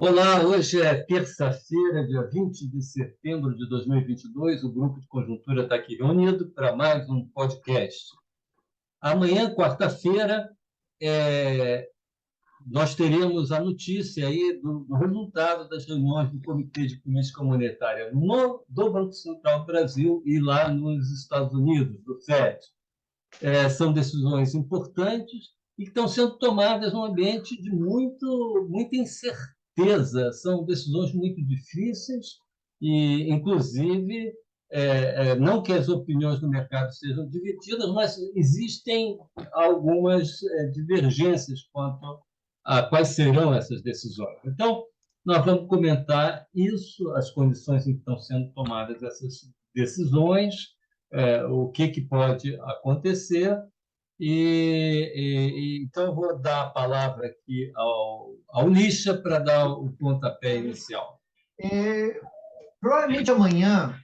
Olá, hoje é terça-feira, dia 20 de setembro de 2022. O Grupo de Conjuntura está aqui reunido para mais um podcast. Amanhã, quarta-feira, é, nós teremos a notícia aí do resultado das reuniões do Comitê de Política Monetária do Banco Central do Brasil e lá nos Estados Unidos, do FED. São decisões importantes e que estão sendo tomadas num ambiente de muita incerteza. São decisões muito difíceis e, inclusive, não que as opiniões do mercado sejam divididas, mas existem algumas divergências quanto a quais serão essas decisões. Então, nós vamos comentar isso, as condições em que estão sendo tomadas essas decisões, o que pode acontecer. Então, eu vou dar a palavra aqui ao Lixa para dar o pontapé inicial. É, Provavelmente amanhã,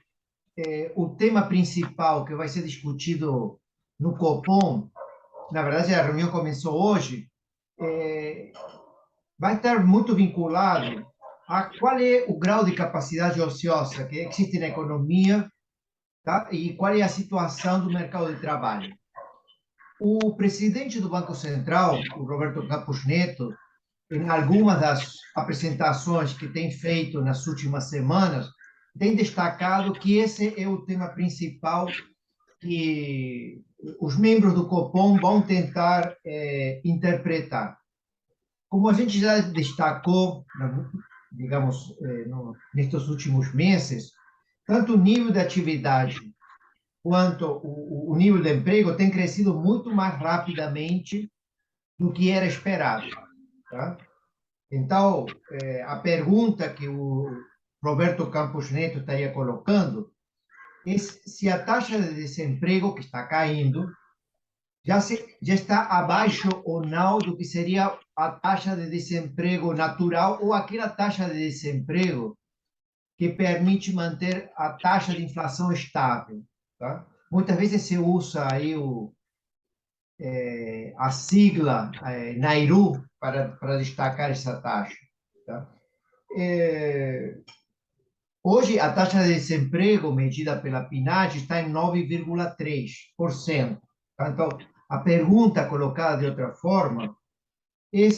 o tema principal que vai ser discutido no Copom, na verdade a reunião começou hoje, é, vai estar muito vinculado a qual é o grau de capacidade ociosa que existe na economia, tá? E qual é a situação do mercado de trabalho. O presidente do Banco Central, o Roberto Campos Neto, em algumas das apresentações que tem feito nas últimas semanas, tem destacado que esse é o tema principal que os membros do Copom vão tentar interpretar. Como a gente já destacou, digamos, nestes últimos meses, tanto o nível de atividade quanto o nível de emprego tem crescido muito mais rapidamente do que era esperado. Tá? Então, a pergunta que o Roberto Campos Neto estaria colocando é se a taxa de desemprego, que está caindo, já está abaixo ou não do que seria a taxa de desemprego natural ou aquela taxa de desemprego que permite manter a taxa de inflação estável. Tá? Muitas vezes se usa aí a sigla Nairu para destacar essa taxa. Tá? Hoje, a taxa de desemprego medida pela PNAD está em 9,3%. Então, a pergunta colocada de outra forma é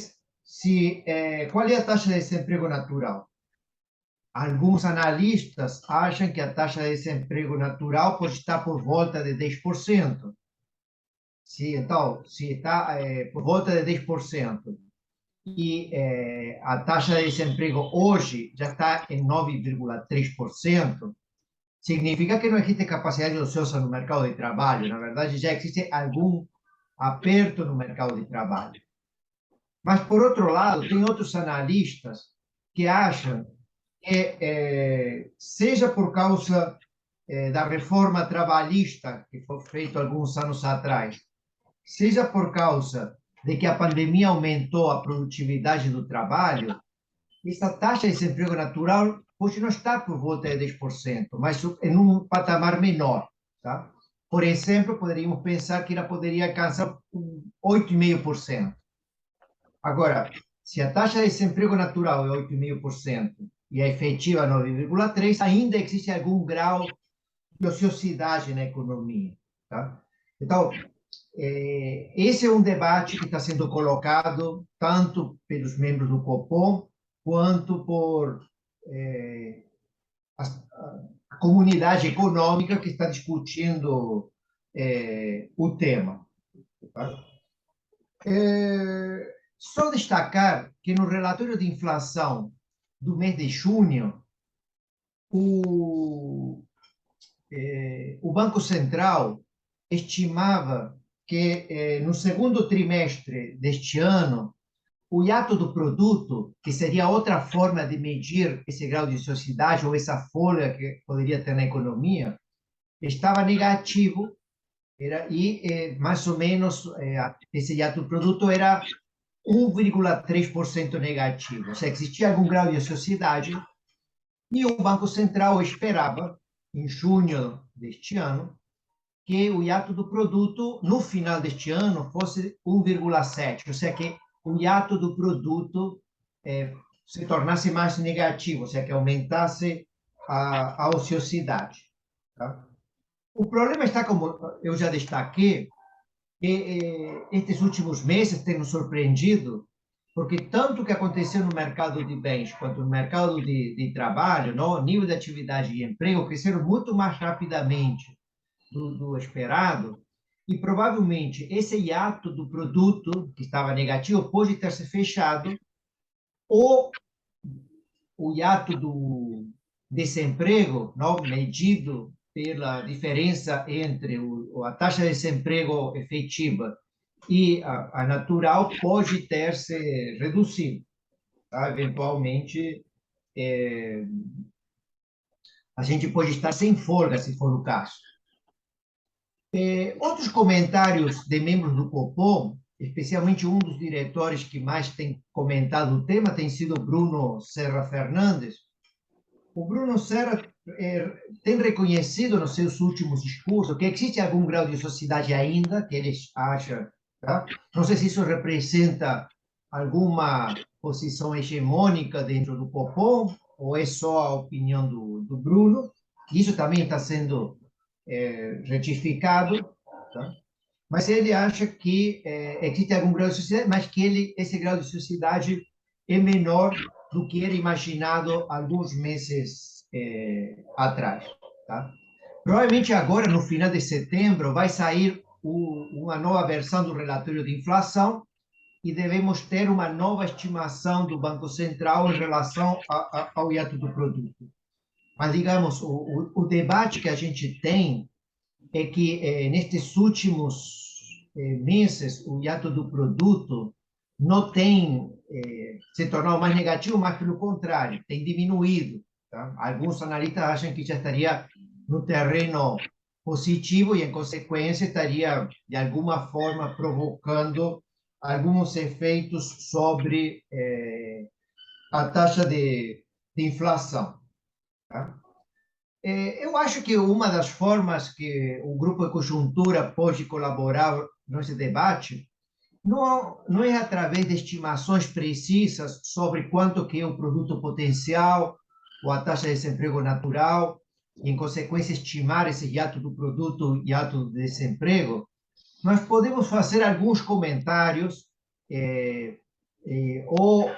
qual é a taxa de desemprego natural? Alguns analistas acham que a taxa de desemprego natural pode estar por volta de 10%. Então, se está por volta de 10%, e a taxa de desemprego hoje já está em 9,3%, significa que não existe capacidade ociosa no mercado de trabalho. Na verdade, já existe algum aperto no mercado de trabalho. Mas, por outro lado, tem outros analistas que acham que, seja por causa da reforma trabalhista que foi feita alguns anos atrás, seja por causa de que a pandemia aumentou a produtividade do trabalho, essa taxa de desemprego natural pode não estar por volta de 10%, mas em um patamar menor. Tá? Por exemplo, poderíamos pensar que ela poderia alcançar 8,5%. Agora, se a taxa de desemprego natural é 8,5% e a efetiva 9,3%, ainda existe algum grau de ociosidade na economia. Tá? Então, esse é um debate que está sendo colocado tanto pelos membros do Copom quanto por a comunidade econômica que está discutindo o tema. Tá? Só destacar que no relatório de inflação do mês de junho, o Banco Central estimava que no segundo trimestre deste ano, o hiato do produto, que seria outra forma de medir esse grau de ociosidade ou essa folga que poderia ter na economia, estava negativo, mais ou menos esse hiato do produto era 1,3% negativo. Ou seja, existia algum grau de ociosidade e o Banco Central esperava, em junho deste ano, que o hiato do produto, no final deste ano, fosse 1,7%, ou seja, que o hiato do produto se tornasse mais negativo, ou seja, que aumentasse a ociosidade. Tá? O problema está, como eu já destaquei, que estes últimos meses têm nos surpreendido, porque tanto o que aconteceu no mercado de bens quanto no mercado de trabalho, no nível de atividade e emprego, cresceram muito mais rapidamente do esperado, e provavelmente esse hiato do produto, que estava negativo, pode ter se fechado, ou o hiato do desemprego, não, medido pela diferença entre a taxa de desemprego efetiva e a natural, pode ter se reduzido. Tá? Eventualmente, a gente pode estar sem folga, se for o caso. Outros comentários de membros do Copom, especialmente um dos diretores que mais tem comentado o tema, tem sido Bruno Serra Fernandes. O Bruno Serra tem reconhecido nos seus últimos discursos que existe algum grau de sociedade ainda, que ele acha, tá? Não sei se isso representa alguma posição hegemônica dentro do Copom, ou é só a opinião do Bruno. Isso também está sendo retificado, tá? Mas ele acha que existe algum grau de sociedade, mas que esse grau de sociedade é menor do que era imaginado alguns meses atrás. Tá? Provavelmente agora, no final de setembro, vai sair uma nova versão do relatório de inflação e devemos ter uma nova estimação do Banco Central em relação ao hiato do produto. Mas, digamos, o debate que a gente tem é que nestes últimos meses o hiato do produto não tem se tornado mais negativo, mas pelo contrário, tem diminuído. Tá? Alguns analistas acham que já estaria no terreno positivo e, em consequência, estaria, de alguma forma, provocando alguns efeitos sobre a taxa de inflação. Tá? Eu acho que uma das formas que o Grupo de Conjuntura pode colaborar nesse debate não é através de estimações precisas sobre quanto que é o produto potencial ou a taxa de desemprego natural, e, em consequência, estimar esse hiato do produto e hiato do desemprego. Nós podemos fazer alguns comentários ou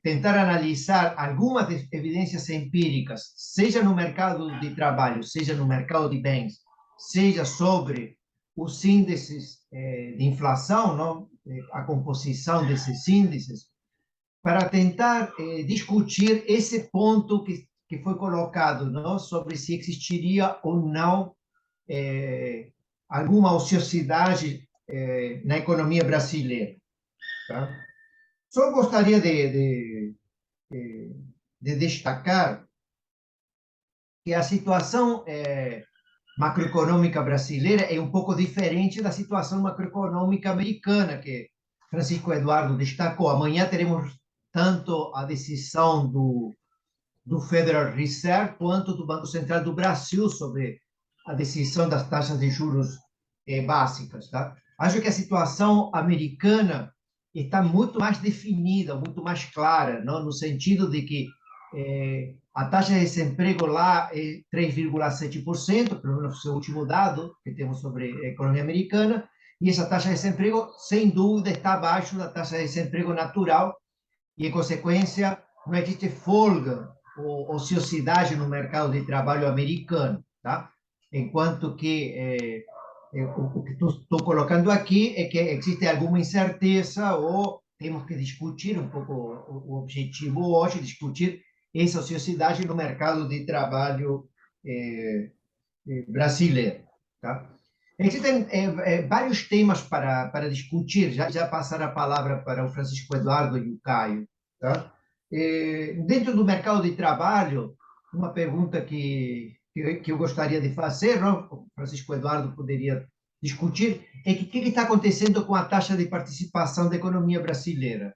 tentar analisar algumas evidências empíricas, seja no mercado de trabalho, seja no mercado de bens, seja sobre os índices de inflação, não? A composição desses índices, para tentar discutir esse ponto que foi colocado, não? Sobre se existiria ou não alguma ociosidade na economia brasileira. Tá? Só gostaria de destacar que a situação macroeconômica brasileira é um pouco diferente da situação macroeconômica americana, que Francisco Eduardo destacou. Amanhã teremos tanto a decisão do Federal Reserve quanto do Banco Central do Brasil sobre a decisão das taxas de juros básicas. Tá? Acho que a situação americana está muito mais definida, muito mais clara, não? No sentido de que a taxa de desemprego lá é 3,7%, pelo menos o último dado que temos sobre a economia americana, e essa taxa de desemprego, sem dúvida, está abaixo da taxa de desemprego natural, e, em consequência, não existe folga ou ociosidade no mercado de trabalho americano. Tá? Enquanto que o que estou colocando aqui é que existe alguma incerteza ou temos que discutir um pouco o objetivo hoje, discutir essa ociosidade no mercado de trabalho brasileiro. Tá? Existem vários temas para discutir, já passar a palavra para o Francisco Eduardo e o Caio. Tá? Dentro do mercado de trabalho, uma pergunta que eu gostaria de fazer, não? O Francisco Eduardo poderia discutir, é que o que está acontecendo com a taxa de participação da economia brasileira?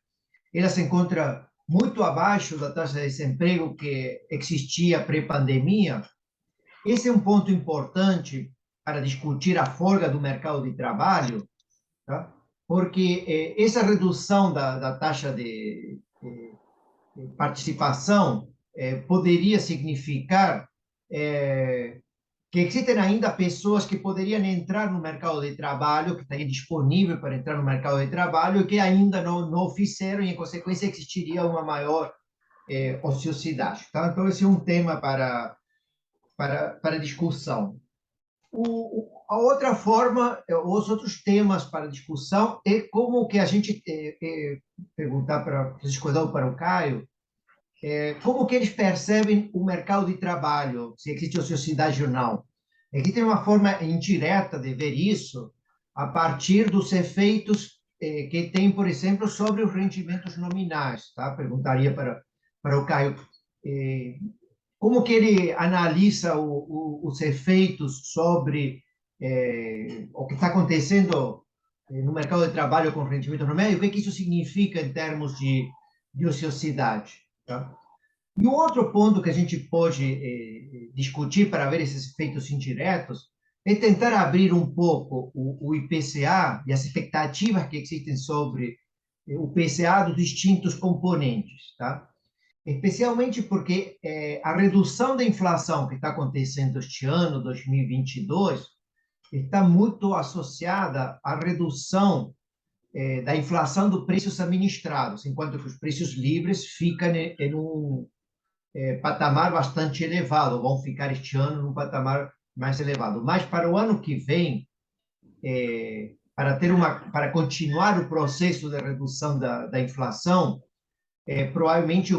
Ela se encontra muito abaixo da taxa de desemprego que existia pré-pandemia. Esse é um ponto importante para discutir a folga do mercado de trabalho, tá? Porque essa redução da taxa participação poderia significar que existem ainda pessoas que poderiam entrar no mercado de trabalho, que estariam disponíveis para entrar no mercado de trabalho, e que ainda não fizeram, e, em consequência, existiria uma maior ociosidade. Tá? Então, esse é um tema para discussão. A outra forma, os outros temas para discussão é como que a gente perguntar para vocês, para o Caio, como que eles percebem o mercado de trabalho, se existe ociosidade ou não. Aqui tem uma forma indireta de ver isso a partir dos efeitos que tem, por exemplo, sobre os rendimentos nominais. Tá? Perguntaria para o Caio como que ele analisa os efeitos sobre o que está acontecendo no mercado de trabalho com rendimentos nominais e o que isso significa em termos de ociosidade. Tá? E um outro ponto que a gente pode discutir para ver esses efeitos indiretos é tentar abrir um pouco o IPCA e as expectativas que existem sobre o PCA dos distintos componentes, tá? Especialmente porque a redução da inflação que está acontecendo este ano, 2022, está muito associada à redução da inflação dos preços administrados, enquanto que os preços livres ficam em um patamar bastante elevado, vão ficar este ano num patamar mais elevado. Mas para o ano que vem, para continuar o processo de redução da inflação, provavelmente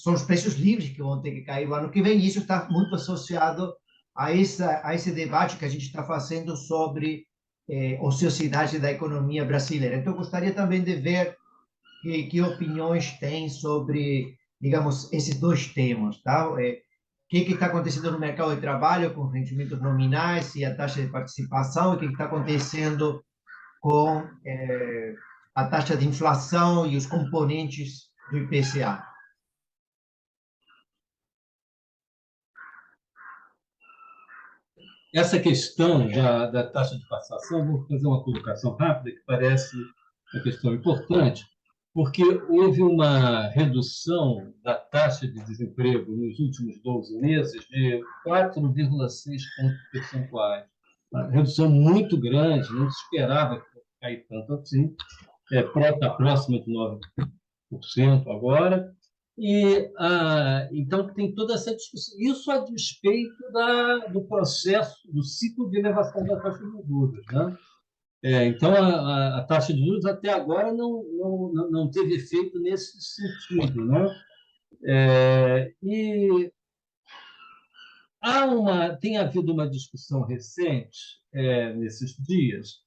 são os preços livres que vão ter que cair no ano que vem, e isso está muito associado a esse debate que a gente está fazendo sobre ociosidade da economia brasileira. Então, eu gostaria também de ver que opiniões tem sobre, digamos, esses dois temas, tá? O que está acontecendo no mercado de trabalho com rendimentos nominais e a taxa de participação, e o que está acontecendo com a taxa de inflação e os componentes do IPCA. Essa questão da taxa de participação, vou fazer uma colocação rápida que parece uma questão importante, porque houve uma redução da taxa de desemprego nos últimos 12 meses de 4,6 pontos percentuais. Uma redução muito grande, não se esperava que fosse cair tanto assim, está próxima de 9% agora. Então, tem toda essa discussão. Isso a despeito do processo, do ciclo de elevação da taxa de juros. Né? Então, a taxa de juros até agora não teve efeito nesse sentido. Né? E tem havido uma discussão recente, nesses dias,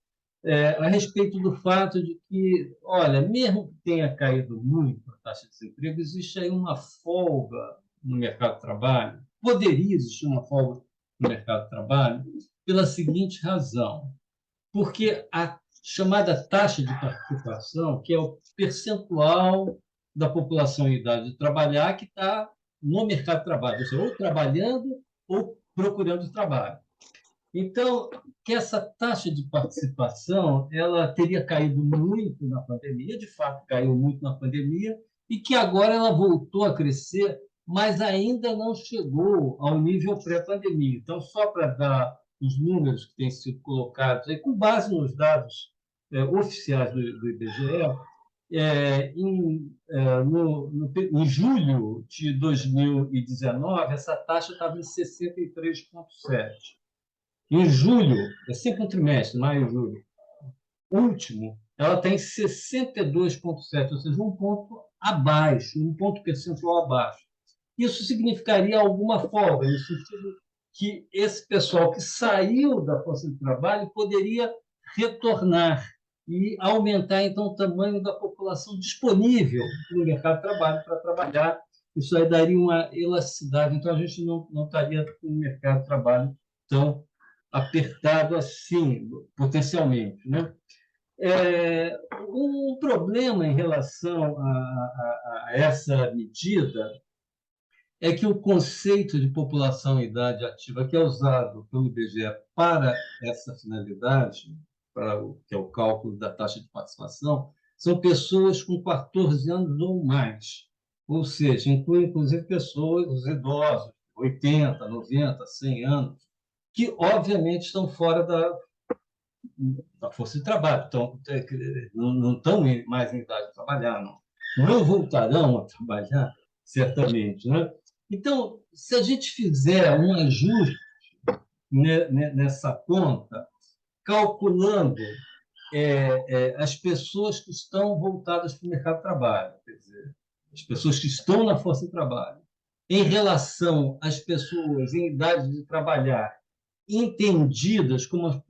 a respeito do fato de que, olha, mesmo que tenha caído muito a taxa de desemprego, existe aí uma folga no mercado de trabalho, poderia existir uma folga no mercado de trabalho, pela seguinte razão, porque a chamada taxa de participação, que é o percentual da população em idade de trabalhar que está no mercado de trabalho, ou seja, ou trabalhando ou procurando trabalho. Então, que essa taxa de participação ela teria caído muito na pandemia, de fato caiu muito na pandemia, e que agora ela voltou a crescer, mas ainda não chegou ao nível pré-pandemia. Então, só para dar os números que têm sido colocados, aí, com base nos dados oficiais do IBGE, em julho de 2019, essa taxa estava em 63,7%. Em julho, é sempre um trimestre, maio e julho, último, ela está em 62,7, ou seja, um ponto abaixo, um ponto percentual abaixo. Isso significaria alguma folga, no sentido que esse pessoal que saiu da força de trabalho poderia retornar e aumentar, então, o tamanho da população disponível no mercado de trabalho para trabalhar. Isso aí daria uma elasticidade, então a gente não estaria com o mercado de trabalho tão apertado assim, potencialmente. Né? Um problema em relação a essa medida é que o conceito de população em idade ativa que é usado pelo IBGE para essa finalidade, que é o cálculo da taxa de participação, são pessoas com 14 anos ou mais. ou seja, inclui inclusive pessoas, os idosos, 80, 90, 100 anos, que obviamente estão fora da força de trabalho, não estão mais em idade de trabalhar, não voltarão a trabalhar, certamente. Né? Então, se a gente fizer um ajuste nessa conta, calculando as pessoas que estão voltadas para o mercado de trabalho, quer dizer, as pessoas que estão na força de trabalho, em relação às pessoas em idade de trabalhar, entendidas como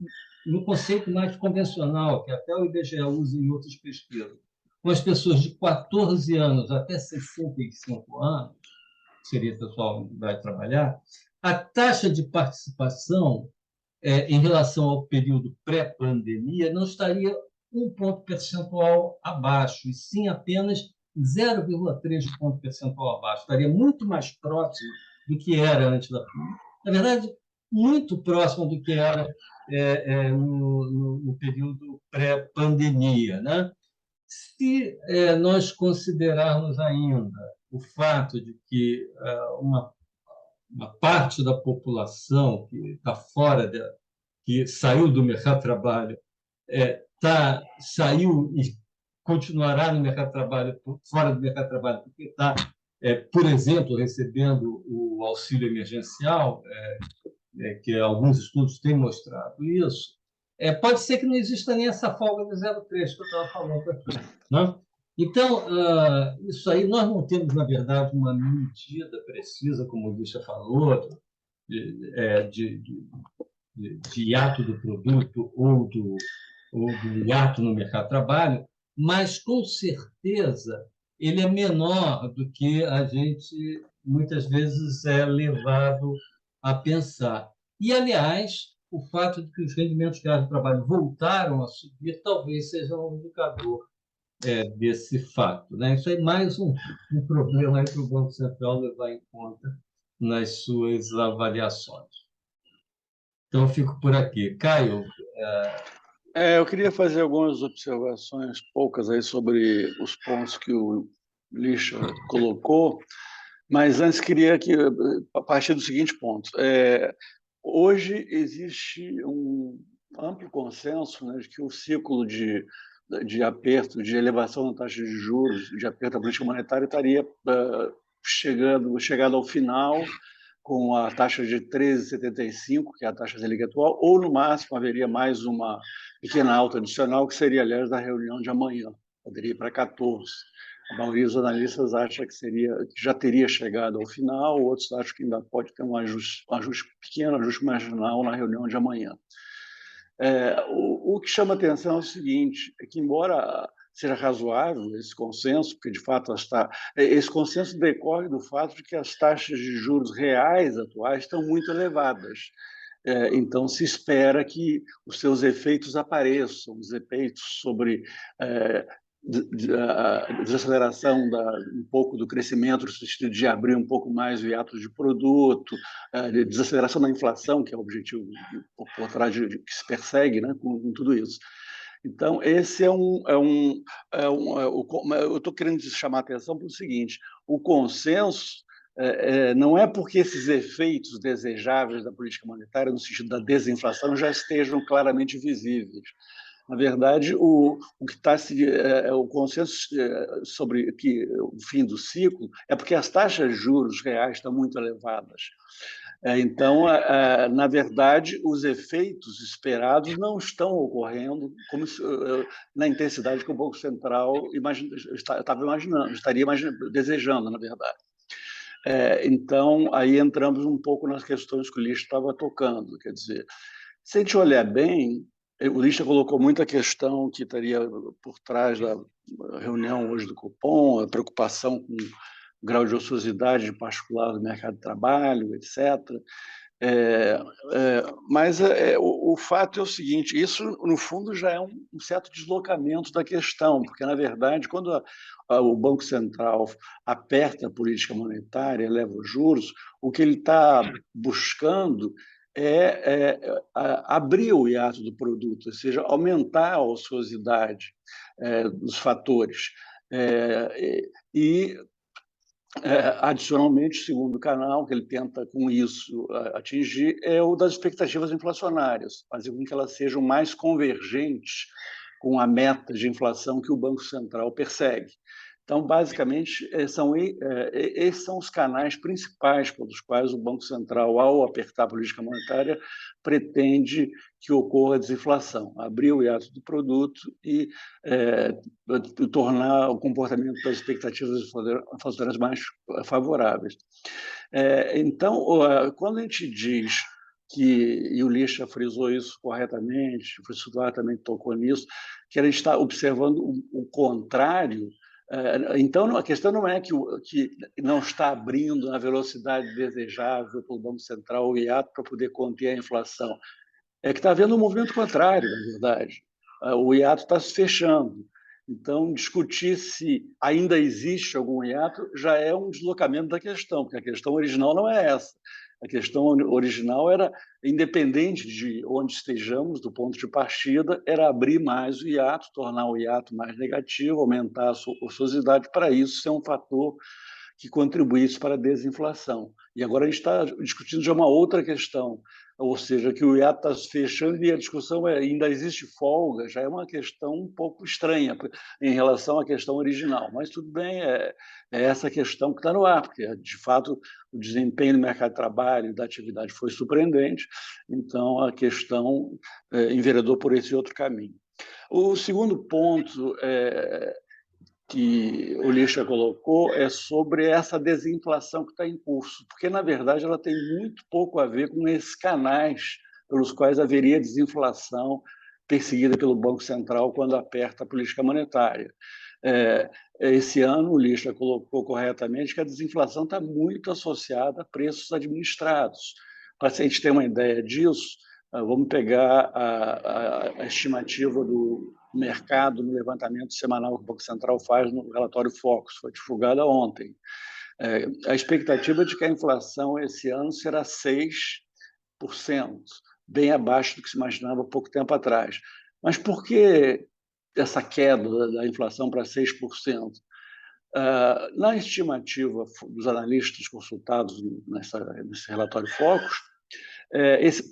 no conceito mais convencional, que até o IBGE usa em outras pesquisas, com as pessoas de 14 anos até 65 anos, que seria pessoal em idade de trabalhar, a taxa de participação em relação ao período pré-pandemia, não estaria um ponto percentual abaixo, e sim apenas 0,3 ponto percentual abaixo. Estaria muito mais próximo do que era antes da pandemia. Na verdade, muito próximo do que era no período pré-pandemia. Né? Se nós considerarmos ainda o fato de que uma parte da população que está fora que saiu do mercado de trabalho, saiu e continuará no mercado de trabalho, fora do mercado de trabalho, porque está, por exemplo, recebendo o auxílio emergencial, que alguns estudos têm mostrado isso, pode ser que não exista nem essa folga de 0,3 que eu estava falando aqui. Né? Então, isso aí, nós não temos, na verdade, uma medida precisa, como o Lixa falou, de hiato do produto ou do hiato no mercado de trabalho, mas, com certeza, ele é menor do que a gente, muitas vezes, é levado a pensar. E, aliás, o fato de que os rendimentos reais do trabalho voltaram a subir talvez seja um indicador desse fato. Né? Isso é mais um problema para o Banco Central levar em conta nas suas avaliações. Então, eu fico por aqui. Caio. Eu queria fazer algumas observações, poucas, aí sobre os pontos que o Lixa colocou, mas antes queria que, a partir do seguinte ponto. Hoje existe um amplo consenso, né, de que o ciclo de aperto, de elevação da taxa de juros, de aperto da política monetária, estaria chegado ao final, com a taxa de 13,75, que é a taxa Selic atual, ou, no máximo, haveria mais uma pequena alta adicional, que seria, aliás, da reunião de amanhã, poderia ir para 14. A maioria dos analistas acha que já teria chegado ao final, outros acham que ainda pode ter um ajuste pequeno, ajuste marginal na reunião de amanhã. O que chama atenção é o seguinte, é que, embora seja razoável esse consenso, porque, de fato, esse consenso decorre do fato de que as taxas de juros reais atuais estão muito elevadas. Então, se espera que os seus efeitos apareçam, os efeitos sobre a desaceleração um pouco do crescimento, no sentido de abrir um pouco mais o hiato de produto, de desaceleração da inflação, que é o objetivo por trás que se persegue, né, com tudo isso. Então, esse eu estou querendo chamar a atenção para o seguinte: o consenso não é porque esses efeitos desejáveis da política monetária, no sentido da desinflação, já estejam claramente visíveis. Na verdade, o que está o consenso sobre o fim do ciclo é porque as taxas de juros reais estão muito elevadas. Então, na verdade, os efeitos esperados não estão ocorrendo na intensidade que o Banco Central estaria desejando, na verdade. Então, aí entramos um pouco nas questões que o Lixa estava tocando. Quer dizer, se a gente olhar bem, o Lixa colocou muita questão que estaria por trás da reunião hoje do Copom, a preocupação com o grau de ociosidade em particular do mercado de trabalho, etc. Mas o fato é o seguinte: isso, no fundo, já é um certo deslocamento da questão, porque, na verdade, quando o Banco Central aperta a política monetária, eleva os juros, o que ele está buscando abrir o hiato do produto, ou seja, aumentar a ociosidade dos fatores. E Adicionalmente, o segundo canal que ele tenta, com isso, atingir é o das expectativas inflacionárias, fazer com que elas sejam mais convergentes com a meta de inflação que o Banco Central persegue. Então, basicamente, esses são os canais principais pelos quais o Banco Central, ao apertar a política monetária, pretende que ocorra a desinflação, abrir o hiato do produto e tornar o comportamento das expectativas inflacionárias mais favoráveis. Então, quando a gente diz e o Licha frisou isso corretamente, o professor Eduardo também tocou nisso, que a gente está observando o contrário. Então, a questão não é que não está abrindo na velocidade desejável pelo Banco Central o hiato para poder conter a inflação. É que está havendo um movimento contrário, na verdade. O hiato está se fechando. Então, discutir se ainda existe algum hiato já é um deslocamento da questão, porque a questão original não é essa. A questão original era, independente de onde estejamos, do ponto de partida, era abrir mais o hiato, tornar o hiato mais negativo, aumentar a sua ociosidade, para isso ser um fator que contribuísse para a desinflação. E agora a gente está discutindo já uma outra questão, ou seja, que o hiato está se fechando e a discussão ainda existe folga, já é uma questão um pouco estranha em relação à questão original. Mas tudo bem, é essa questão que está no ar, porque, de fato, o desempenho do mercado de trabalho e da atividade foi surpreendente, então a questão enveredou por esse outro caminho. O segundo ponto que o Licha colocou é sobre essa desinflação que está em curso, porque, na verdade, ela tem muito pouco a ver com esses canais pelos quais haveria desinflação perseguida pelo Banco Central quando aperta a política monetária. Esse ano, o Licha colocou corretamente que a desinflação está muito associada a preços administrados. Para a gente ter uma ideia disso, vamos pegar a estimativa do mercado no levantamento semanal que o Banco Central faz no relatório Focus, foi divulgada ontem. A expectativa é de que a inflação esse ano será 6%, bem abaixo do que se imaginava há pouco tempo atrás. Mas por que essa queda da inflação para 6%? Na estimativa dos analistas consultados nesse relatório Focus,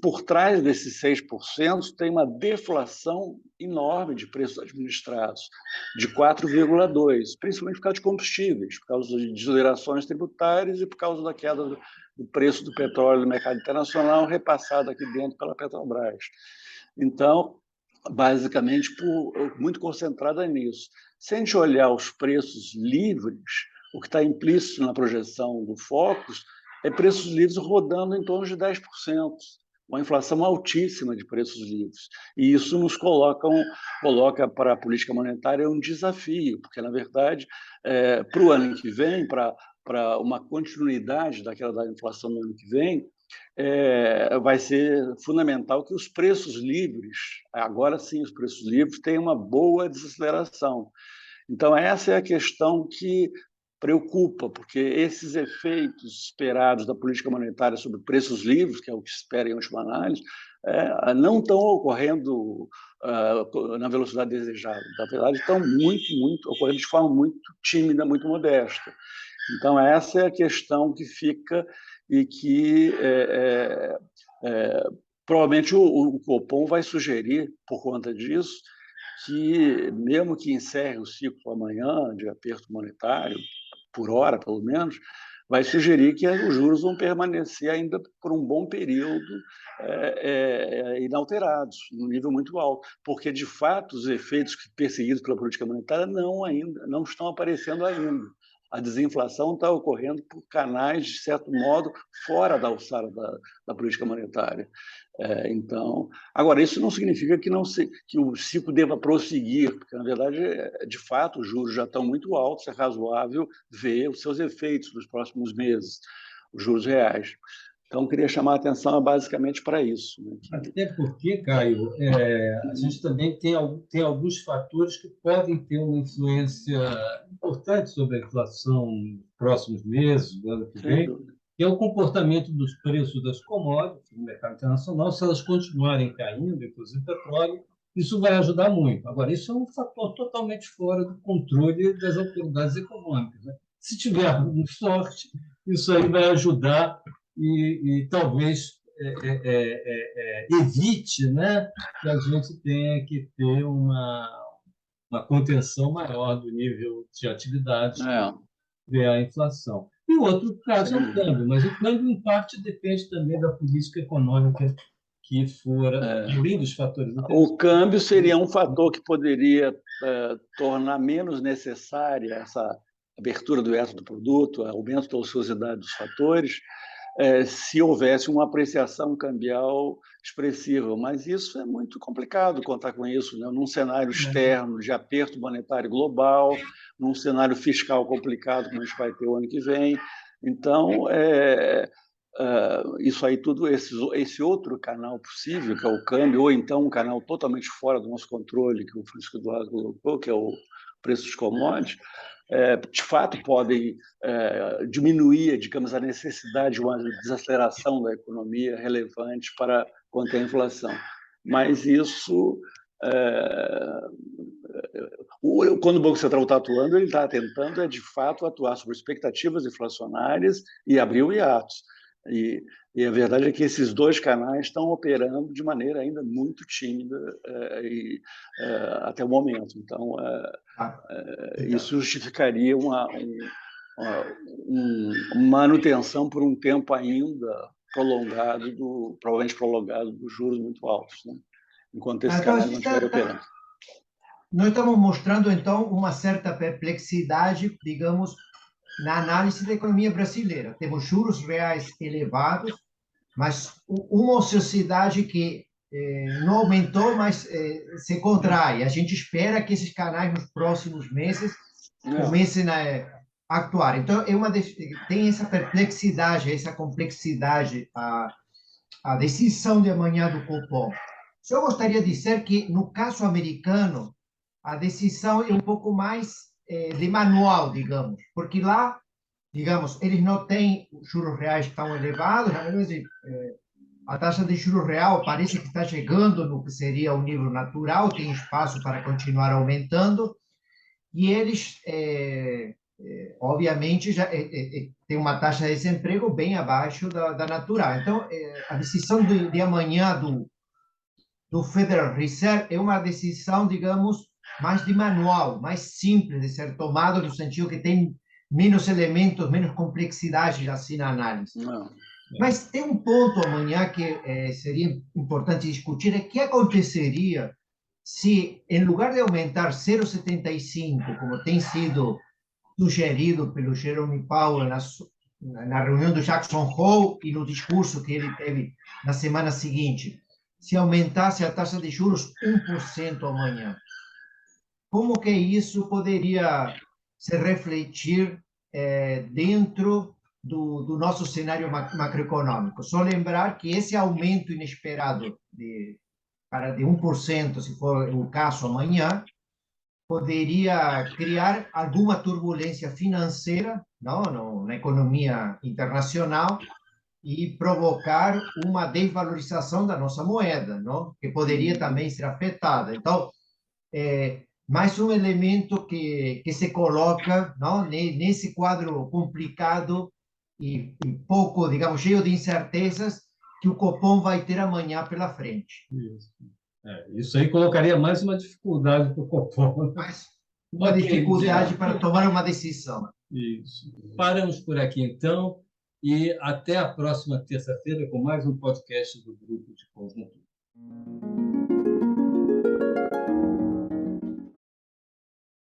por trás desses 6% tem uma deflação enorme de preços administrados, de 4,2%, principalmente por causa de combustíveis, por causa de desonerações tributárias e por causa da queda do preço do petróleo no mercado internacional, repassado aqui dentro pela Petrobras. Então, basicamente, muito concentrada nisso. Se a gente olhar os preços livres, o que está implícito na projeção do Focus preços livres rodando em torno de 10%, uma inflação altíssima de preços livres. E isso nos coloca para a política monetária um desafio, porque, na verdade, para o ano que vem, para uma continuidade daquela da inflação no ano que vem, vai ser fundamental que os preços livres, agora sim, os preços livres, tenham uma boa desaceleração. Então, essa é a questão que preocupa, porque esses efeitos esperados da política monetária sobre preços livres, que é o que se espera em última análise, não estão ocorrendo na velocidade desejada. Na verdade, estão ocorrendo de forma muito tímida, muito modesta. Então, essa é a questão que fica e que provavelmente o Copom vai sugerir, por conta disso, que, mesmo que encerre o ciclo amanhã de aperto monetário, por hora, pelo menos, vai sugerir que os juros vão permanecer ainda por um bom período inalterados, num nível muito alto, porque, de fato, os efeitos perseguidos pela política monetária não estão aparecendo ainda. A desinflação está ocorrendo por canais, de certo modo, fora da alçada da política monetária. Então, agora, isso não significa que o ciclo deva prosseguir, porque, na verdade, de fato, os juros já estão muito altos, é razoável ver os seus efeitos nos próximos meses, os juros reais. Então, queria chamar a atenção basicamente para isso. Né? Até porque, Caio, a gente também tem alguns fatores que podem ter uma influência importante sobre a inflação nos próximos meses, do ano que vem, que é o comportamento dos preços das commodities no mercado internacional. Se elas continuarem caindo, inclusive petróleo, isso vai ajudar muito. Agora, isso é um fator totalmente fora do controle das autoridades econômicas, né? Se tivermos sorte, isso aí vai ajudar e talvez evite, né, que a gente tenha que ter uma contenção maior do nível de atividade e a inflação. E o outro caso é o câmbio, mas o câmbio, em parte, depende também da política econômica que for, além dos fatores. O câmbio seria um fator que poderia tornar menos necessária essa abertura do hiato do produto, aumento da ociosidade dos fatores, se houvesse uma apreciação cambial expressiva. Mas isso é muito complicado contar com isso, né? Num cenário externo de aperto monetário global, num cenário fiscal complicado, como a gente vai ter o ano que vem. Então, isso aí tudo, esse outro canal possível, que é o câmbio, ou então um canal totalmente fora do nosso controle, que o Francisco Eduardo colocou, que é o preço dos commodities, de fato podem diminuir, digamos, a necessidade de uma desaceleração da economia relevante para conter a inflação. Mas isso, quando o Banco Central está atuando, ele está tentando, de fato, atuar sobre expectativas inflacionárias e abrir o hiato. E a verdade é que esses dois canais estão operando de maneira ainda muito tímida até o momento. Então, isso justificaria uma manutenção por um tempo ainda prolongado, provavelmente prolongado, dos juros muito altos, né? Enquanto esse canal não estiver operando. Nós estamos mostrando, então, uma certa perplexidade, digamos, na análise da economia brasileira. Temos juros reais elevados, mas uma ociosidade que não aumentou, mas se contrai. A gente espera que esses canais, nos próximos meses, comecem a actuar. Então, tem essa perplexidade, essa complexidade, a decisão de amanhã do Copom. Só gostaria de dizer que, no caso americano, a decisão é um pouco mais de manual, digamos, porque lá, digamos, eles não têm juros reais tão elevados, na verdade, a taxa de juros real parece que está chegando no que seria o nível natural, tem espaço para continuar aumentando, e eles, obviamente, já têm uma taxa de desemprego bem abaixo da natural. Então, a decisão de amanhã do Federal Reserve é uma decisão, digamos, mais de manual, mais simples de ser tomada, no sentido que tem menos elementos, menos complexidade assim na análise. Mas tem um ponto amanhã que seria importante discutir, é o que aconteceria se, em lugar de aumentar 0,75, como tem sido sugerido pelo Jerome Powell na reunião do Jackson Hole e no discurso que ele teve na semana seguinte, se aumentasse a taxa de juros 1% amanhã. Como que isso poderia se refletir dentro do nosso cenário macroeconômico? Só lembrar que esse aumento inesperado de 1%, se for o caso amanhã, poderia criar alguma turbulência financeira, não, na economia internacional, e provocar uma desvalorização da nossa moeda, não? Que poderia também ser afetada. Então, mais um elemento que se coloca, não, nesse quadro complicado e pouco, digamos, cheio de incertezas que o Copom vai ter amanhã pela frente. Isso aí colocaria mais uma dificuldade para o Copom. Mais uma dificuldade para tomar uma decisão. Isso. Paramos por aqui, então, e até a próxima terça-feira com mais um podcast do Grupo de Conjuntura.